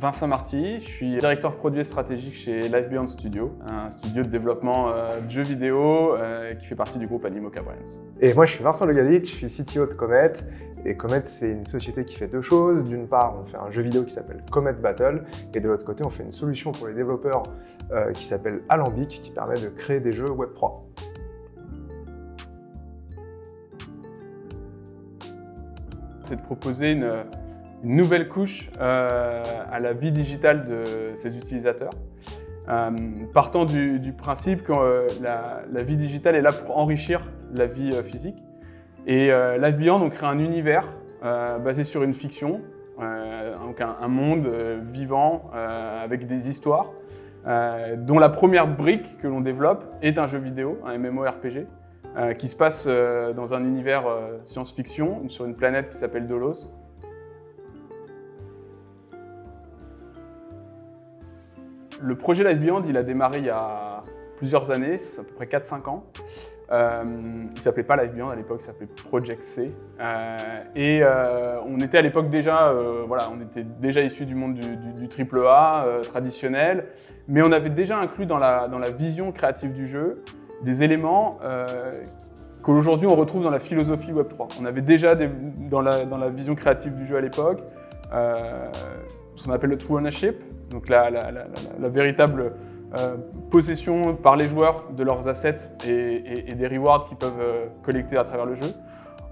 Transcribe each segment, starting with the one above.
Vincent Marty, je suis directeur produit et stratégique chez Live Beyond Studio, un studio de développement de jeux vidéo qui fait partie du groupe Animoca Brands. Et moi je suis Vincent Le Gallic, je suis CTO de Comet. Et Comet c'est une société qui fait deux choses. D'une part on fait un jeu vidéo qui s'appelle Comet Battle et de l'autre côté on fait une solution pour les développeurs qui s'appelle Alambic qui permet de créer des jeux Web3. C'est de proposer une nouvelle couche à la vie digitale de ses utilisateurs, partant du principe que la vie digitale est là pour enrichir la vie physique. Et Live Beyond, on crée un univers basé sur une fiction, donc un monde vivant avec des histoires, dont la première brique que l'on développe est un jeu vidéo, un MMORPG, qui se passe dans un univers science-fiction, sur une planète qui s'appelle Dolos. Le projet Live Beyond, il a démarré il y a plusieurs années, c'est à peu près 4-5 ans. Il ne s'appelait pas Live Beyond à l'époque, il s'appelait Project C. On était à l'époque déjà, on était déjà issus du monde du AAA traditionnel, mais on avait déjà inclus dans la vision créative du jeu des éléments qu'aujourd'hui on retrouve dans la philosophie Web3. On avait déjà dans la vision créative du jeu à l'époque ce qu'on appelle le true ownership, donc la véritable possession par les joueurs de leurs assets et des rewards qu'ils peuvent collecter à travers le jeu.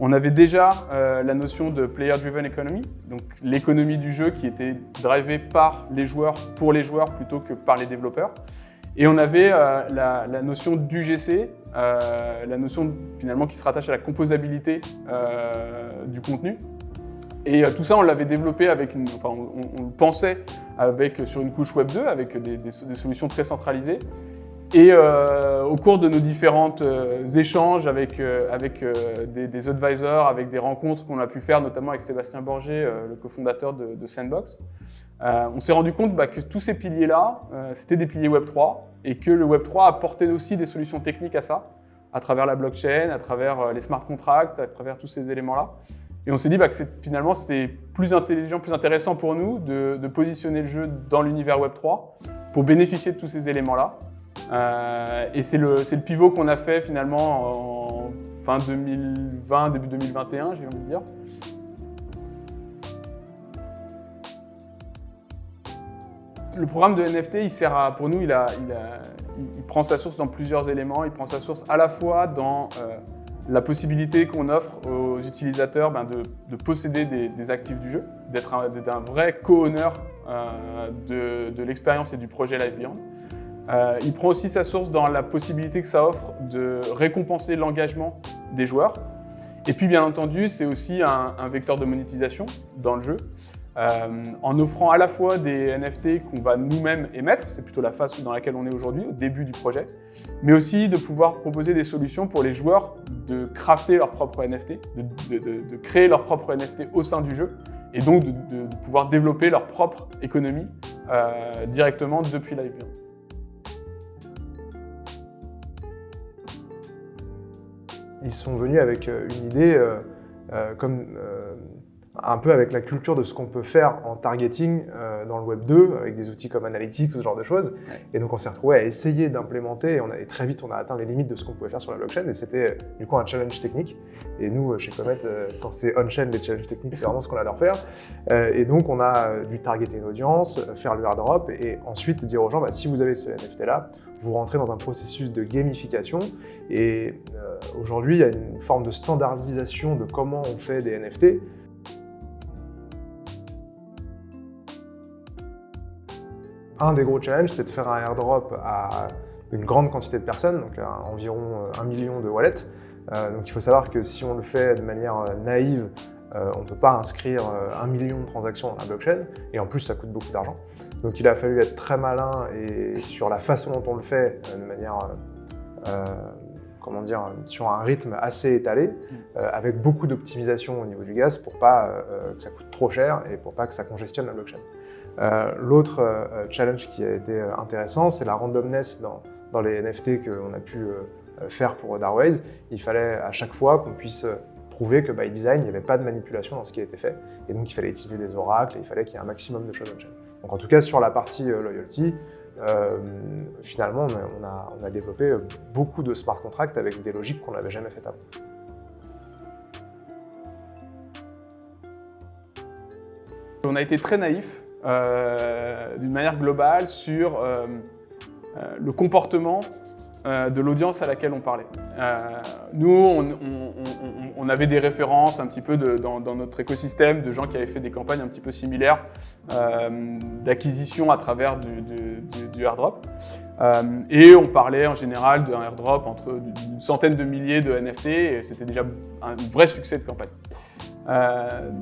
On avait déjà la notion de player-driven economy, donc l'économie du jeu qui était drivée par les joueurs, pour les joueurs plutôt que par les développeurs. Et on avait la notion d'UGC, la notion finalement qui se rattache à la composabilité du contenu. Et tout ça, on l'avait développé on le pensait sur une couche Web 2, avec des solutions très centralisées. Et au cours de nos différents échanges avec des advisors, avec des rencontres qu'on a pu faire, notamment avec Sébastien Borgé, le cofondateur de Sandbox, on s'est rendu compte que tous ces piliers-là, c'était des piliers Web 3 et que le Web 3 apportait aussi des solutions techniques à ça, à travers la blockchain, à travers les smart contracts, à travers tous ces éléments-là. Et on s'est dit que finalement, c'était plus intelligent, plus intéressant pour nous de positionner le jeu dans l'univers Web3 pour bénéficier de tous ces éléments-là. Et c'est le pivot qu'on a fait finalement en fin 2020, début 2021, j'ai envie de dire. Le programme de NFT, pour nous, il prend sa source dans plusieurs éléments. Il prend sa source à la fois dans la possibilité qu'on offre aux utilisateurs de posséder des actifs du jeu, d'être un vrai co-owner de l'expérience et du projet Live Beyond. Il prend aussi sa source dans la possibilité que ça offre de récompenser l'engagement des joueurs. Et puis bien entendu, c'est aussi un vecteur de monétisation dans le jeu, en offrant à la fois des NFT qu'on va nous-mêmes émettre, c'est plutôt la phase dans laquelle on est aujourd'hui, au début du projet, mais aussi de pouvoir proposer des solutions pour les joueurs de crafter leur propre NFT, de créer leur propre NFT au sein du jeu, et donc de pouvoir développer leur propre économie directement depuis Live Beyond. Ils sont venus avec une idée un peu avec la culture de ce qu'on peut faire en targeting dans le Web 2, avec des outils comme Analytics, ce genre de choses. Ouais. Et donc on s'est retrouvé à essayer d'implémenter, et très vite on a atteint les limites de ce qu'on pouvait faire sur la blockchain, et c'était du coup un challenge technique. Et nous, chez Comet, quand c'est on-chain, les challenges techniques, c'est vraiment ce qu'on adore faire. Et donc on a dû targeter une audience, faire le airdrop, et ensuite dire aux gens, si vous avez ce NFT-là, vous rentrez dans un processus de gamification. Et aujourd'hui, il y a une forme de standardisation de comment on fait des NFT. Un des gros challenges, c'est de faire un airdrop à une grande quantité de personnes, donc à environ 1 million de wallets. Donc il faut savoir que si on le fait de manière naïve, on ne peut pas inscrire 1 million de transactions dans la blockchain, et en plus ça coûte beaucoup d'argent. Donc il a fallu être très malin et sur la façon dont on le fait, de manière, sur un rythme assez étalé, avec beaucoup d'optimisation au niveau du gaz pour pas que ça coûte trop cher et pour pas que ça congestionne la blockchain. L'autre challenge qui a été intéressant, c'est la randomness dans les NFT qu'on a pu faire pour Darways. Il fallait à chaque fois qu'on puisse prouver que by design, il n'y avait pas de manipulation dans ce qui a été fait. Et donc il fallait utiliser des oracles et il fallait qu'il y ait un maximum de choses on-chain. Donc en tout cas, sur la partie loyalty, finalement, on a développé beaucoup de smart contracts avec des logiques qu'on n'avait jamais faites avant. On a été très naïf, d'une manière globale, sur le comportement de l'audience à laquelle on parlait. Nous, on avait des références un petit peu dans notre écosystème de gens qui avaient fait des campagnes un petit peu similaires d'acquisition à travers du airdrop. Et on parlait en général d'un airdrop entre une centaine de milliers de NFT et c'était déjà un vrai succès de campagne.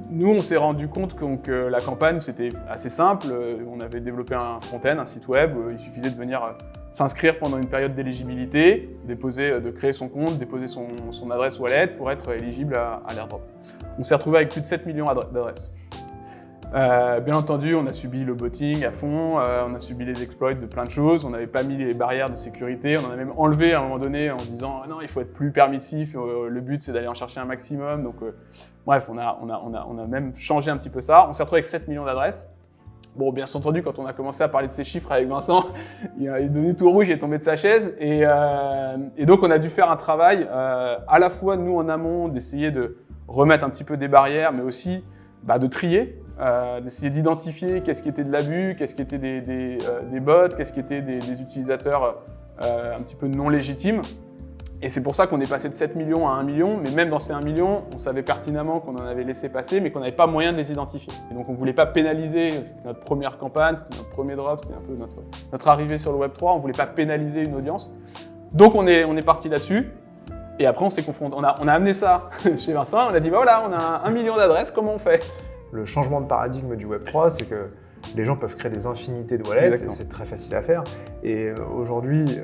Nous, on s'est rendu compte que la campagne, c'était assez simple. On avait développé un front-end, un site web. Il suffisait de venir s'inscrire pendant une période d'éligibilité, de créer son compte, déposer son adresse wallet pour être éligible à l'airdrop. On s'est retrouvé avec plus de 7 millions d'adresses. Bien entendu, on a subi le botting à fond, on a subi les exploits de plein de choses, on n'avait pas mis les barrières de sécurité, on en a même enlevé à un moment donné en disant non, il faut être plus permissif, le but c'est d'aller en chercher un maximum. Donc, bref, on a même changé un petit peu ça. On s'est retrouvé avec 7 millions d'adresses. Bon, bien entendu, quand on a commencé à parler de ces chiffres avec Vincent, il est devenu tout rouge, il est tombé de sa chaise. Et donc, on a dû faire un travail à la fois, nous, en amont, d'essayer de remettre un petit peu des barrières, mais aussi de trier. D'essayer d'identifier qu'est-ce qui était de l'abus, qu'est-ce qui était des bots, qu'est-ce qui était des utilisateurs un petit peu non légitimes. Et c'est pour ça qu'on est passé de 7 millions à 1 million, mais même dans ces 1 million, on savait pertinemment qu'on en avait laissé passer, mais qu'on n'avait pas moyen de les identifier. Et donc on ne voulait pas pénaliser, c'était notre première campagne, c'était notre premier drop, c'était un peu notre arrivée sur le Web3, on ne voulait pas pénaliser une audience. Donc on est parti là-dessus. Et après on s'est confronté, on a amené ça chez Vincent, on a dit voilà, on a 1 million d'adresses, comment on fait ? Le changement de paradigme du Web3, c'est que les gens peuvent créer des infinités de wallets, et c'est très facile à faire. Et aujourd'hui,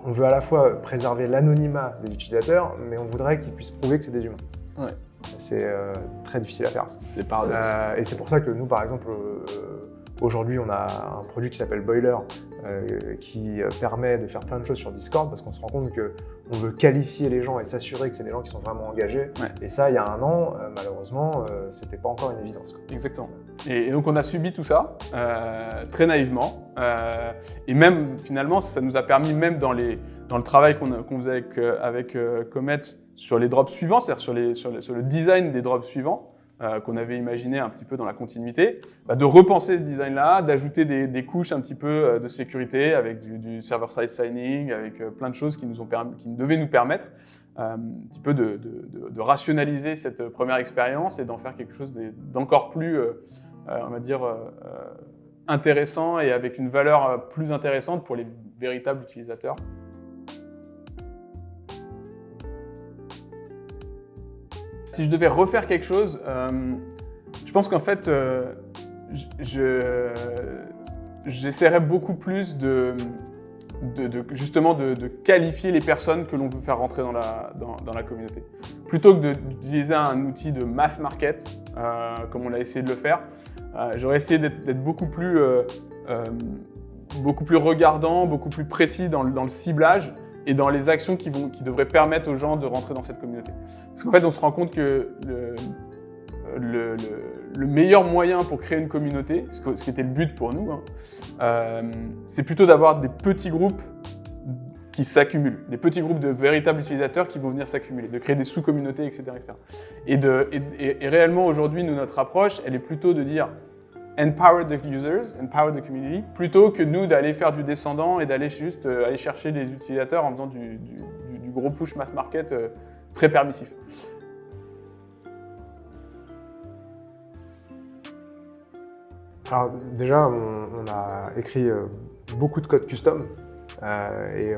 on veut à la fois préserver l'anonymat des utilisateurs, mais on voudrait qu'ils puissent prouver que c'est des humains. Ouais. C'est très difficile à faire. C'est paradoxal. Et c'est pour ça que nous, par exemple, aujourd'hui, on a un produit qui s'appelle Boiler, qui permet de faire plein de choses sur Discord, parce qu'on se rend compte qu'on veut qualifier les gens et s'assurer que c'est des gens qui sont vraiment engagés. Ouais. Et ça, il y a un an, malheureusement, c'était pas encore une évidence. Exactement. Et donc, on a subi tout ça, très naïvement. Et même, finalement, ça nous a permis, même dans le travail qu'on faisait avec Comet sur les drops suivants, c'est-à-dire sur le design des drops suivants, qu'on avait imaginé un petit peu dans la continuité, de repenser ce design-là, d'ajouter des couches un petit peu de sécurité avec du server-side signing, avec plein de choses qui devaient nous permettre un petit peu de rationaliser cette première expérience et d'en faire quelque chose d'encore plus, on va dire, intéressant et avec une valeur plus intéressante pour les véritables utilisateurs. Si je devais refaire quelque chose, je pense qu'en fait, j'essaierais beaucoup plus justement de qualifier les personnes que l'on veut faire rentrer dans la communauté. Plutôt que d'utiliser un outil de mass market, comme on a essayé de le faire, j'aurais essayé d'être beaucoup plus regardant, beaucoup plus précis dans le ciblage et dans les actions qui devraient permettre aux gens de rentrer dans cette communauté. Parce qu'en fait, on se rend compte que le meilleur moyen pour créer une communauté, ce qui était le but pour nous, c'est plutôt d'avoir des petits groupes qui s'accumulent, des petits groupes de véritables utilisateurs qui vont venir s'accumuler, de créer des sous-communautés, etc. Et réellement, aujourd'hui, notre approche, elle est plutôt de dire empower the users, empower the community, plutôt que nous d'aller faire du descendant et d'aller juste aller chercher les utilisateurs en faisant du gros push mass market très permissif. Alors déjà, on a écrit beaucoup de code custom et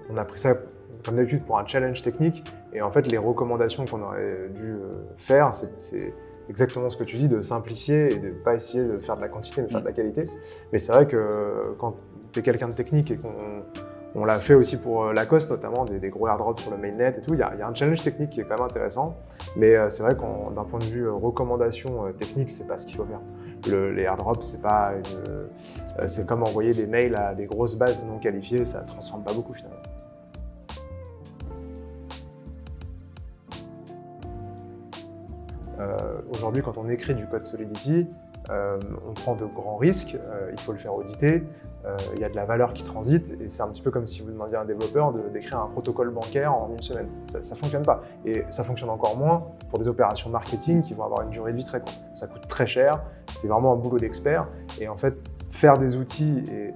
on a pris ça comme d'habitude pour un challenge technique. Et en fait, les recommandations qu'on aurait dû faire, c'est exactement ce que tu dis, de simplifier et de ne pas essayer de faire de la quantité, mais faire de la qualité. Mais c'est vrai que quand tu es quelqu'un de technique et qu'on l'a fait aussi pour Lacoste, notamment des gros airdrops sur le mainnet et tout, il y a un challenge technique qui est quand même intéressant. Mais c'est vrai que d'un point de vue recommandation technique, c'est pas ce qu'il faut faire. Les airdrops, c'est comme envoyer des mails à des grosses bases non qualifiées, ça ne transforme pas beaucoup finalement. Aujourd'hui, quand on écrit du code Solidity, on prend de grands risques, il faut le faire auditer, il y a de la valeur qui transite, et c'est un petit peu comme si vous demandiez à un développeur d'écrire un protocole bancaire en une semaine. Ça ne fonctionne pas. Et ça fonctionne encore moins pour des opérations marketing qui vont avoir une durée de vie très courte. Ça coûte très cher, c'est vraiment un boulot d'expert, et en fait, faire des outils et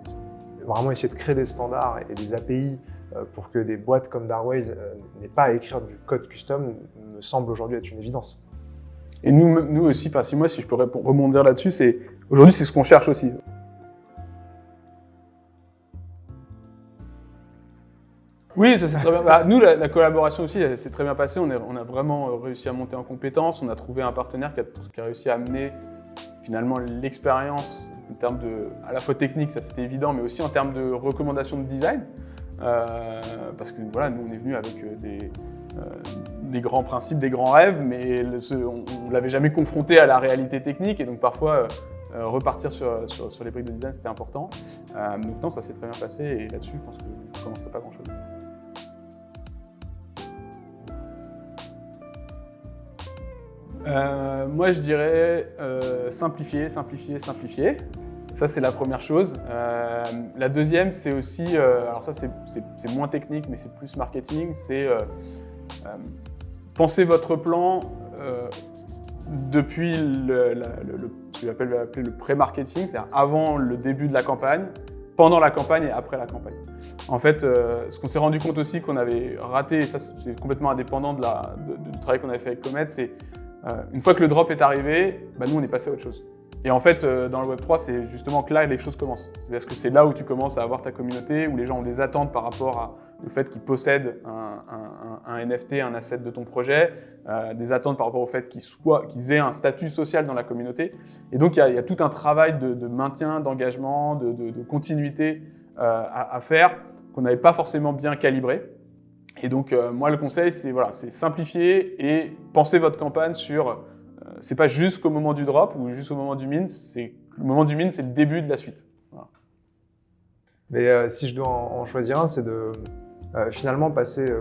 vraiment essayer de créer des standards et des API pour que des boîtes comme Darways n'aient pas à écrire du code custom me semble aujourd'hui être une évidence. Et nous aussi, si je peux rebondir là-dessus, aujourd'hui c'est ce qu'on cherche aussi. Oui, ça c'est très bien. Nous, la collaboration aussi, s'est très bien passée. On a vraiment réussi à monter en compétences. On a trouvé un partenaire qui a réussi à amener finalement l'expérience en termes à la fois technique, ça c'était évident, mais aussi en termes de recommandations de design. Parce que voilà, nous on est venus avec des grands principes, des grands rêves, mais on ne l'avait jamais confronté à la réalité technique, et donc parfois repartir sur les briques de design c'était important. Donc non, ça s'est très bien passé, et là-dessus je pense qu'on ne commencerait pas grand-chose. Moi je dirais simplifier. Ça, c'est la première chose. La deuxième, c'est aussi, alors ça, c'est moins technique, mais c'est plus marketing, c'est penser votre plan depuis ce que j'appelle appeler le pré-marketing, c'est-à-dire avant le début de la campagne, pendant la campagne et après la campagne. En fait, ce qu'on s'est rendu compte aussi qu'on avait raté, et ça c'est complètement indépendant du travail qu'on avait fait avec Comet, c'est une fois que le drop est arrivé, nous on est passé à autre chose. Et en fait, dans le Web3, c'est justement que là les choses commencent. C'est parce que c'est là où tu commences à avoir ta communauté, où les gens ont des attentes par rapport au fait qu'ils possèdent un NFT, un asset de ton projet, des attentes par rapport au fait qu'ils aient un statut social dans la communauté. Et donc, il y a tout un travail de maintien, d'engagement, de continuité à faire qu'on n'avait pas forcément bien calibré. Et donc, moi, le conseil, c'est simplifier et penser votre campagne sur... c'est pas jusqu'au moment du drop ou jusqu'au moment du mint, le moment du mint, c'est le début de la suite. Voilà. Mais si je dois en choisir un, c'est de finalement passer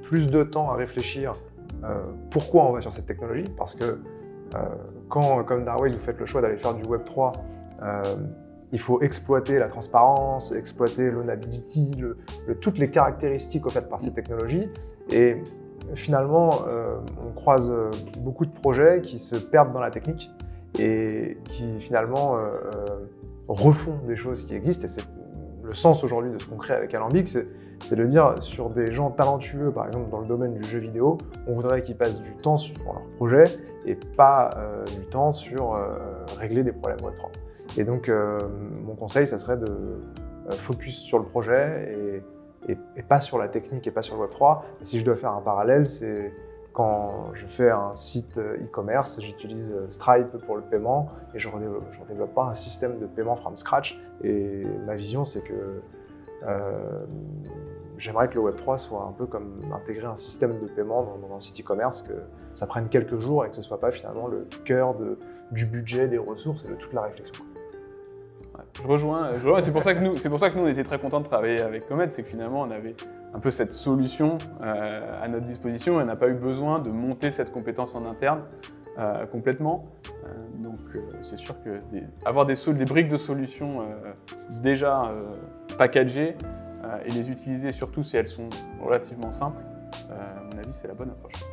plus de temps à réfléchir pourquoi on va sur cette technologie. Parce que quand, comme Darways, vous faites le choix d'aller faire du Web3, il faut exploiter la transparence, exploiter l'ownability, toutes les caractéristiques offertes par ces technologies. Et finalement, on croise beaucoup de projets qui se perdent dans la technique et qui finalement refont des choses qui existent. Et c'est le sens aujourd'hui de ce qu'on crée avec Alambic, c'est de dire sur des gens talentueux, par exemple dans le domaine du jeu vidéo, on voudrait qu'ils passent du temps sur leur projet et pas du temps sur régler des problèmes Web3. Et donc, mon conseil, ça serait de focus sur le projet et pas sur la technique et pas sur le Web3. Et si je dois faire un parallèle, c'est quand je fais un site e-commerce, j'utilise Stripe pour le paiement et je redéveloppe pas un système de paiement from scratch. Et ma vision, c'est que j'aimerais que le Web3 soit un peu comme intégrer un système de paiement dans un site e-commerce, que ça prenne quelques jours et que ce soit pas finalement le cœur du budget, des ressources et de toute la réflexion. Je rejoins. C'est pour ça que nous, on était très contents de travailler avec Comet, c'est que finalement, on avait un peu cette solution à notre disposition et on n'a pas eu besoin de monter cette compétence en interne complètement. Donc, c'est sûr que avoir des briques de solutions déjà packagées et les utiliser surtout si elles sont relativement simples, à mon avis, c'est la bonne approche.